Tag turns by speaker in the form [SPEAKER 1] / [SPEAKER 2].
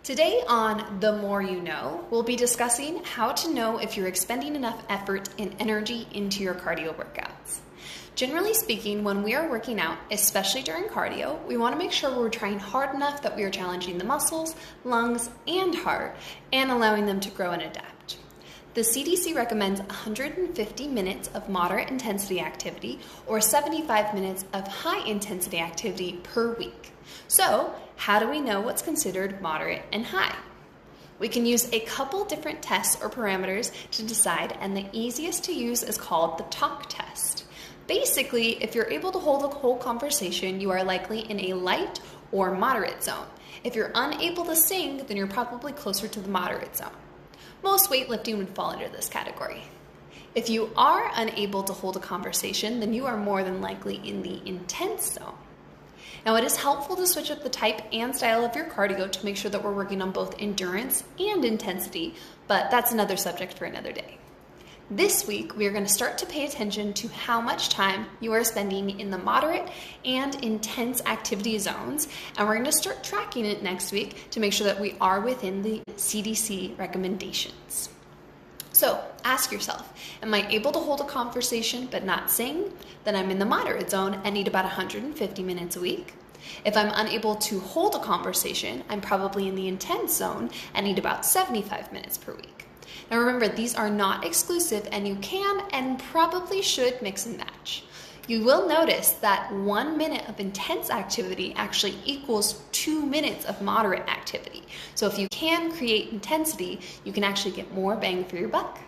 [SPEAKER 1] Today on The More You Know, we'll be discussing how to know if you're expending enough effort and energy into your cardio workouts. Generally speaking, when we are working out, especially during cardio, we want to make sure we're trying hard enough that we are challenging the muscles, lungs, and heart, and allowing them to grow and adapt. The CDC recommends 150 minutes of moderate intensity activity or 75 minutes of high intensity activity per week. So, how do we know what's considered moderate and high? We can use a couple different tests or parameters to decide, and the easiest to use is called the TMYK test. Basically, if you're able to hold a whole conversation, you are likely in a light or moderate zone. If you're unable to sing, then you're probably closer to the moderate zone. Most weightlifting would fall under this category. If you are unable to hold a conversation, then you are more than likely in the intense zone. Now, it is helpful to switch up the type and style of your cardio to make sure that we're working on both endurance and intensity, but that's another subject for another day. This week, we are going to start to pay attention to how much time you are spending in the moderate and intense activity zones, and we're going to start tracking it next week to make sure that we are within the CDC recommendations. So ask yourself, am I able to hold a conversation but not sing? Then I'm in the moderate zone and need about 150 minutes a week. If I'm unable to hold a conversation, I'm probably in the intense zone and need about 75 minutes per week. Now remember, these are not exclusive, and you can and probably should mix and match. You will notice that 1 minute of intense activity actually equals 2 minutes of moderate activity. So if you can create intensity, you can actually get more bang for your buck.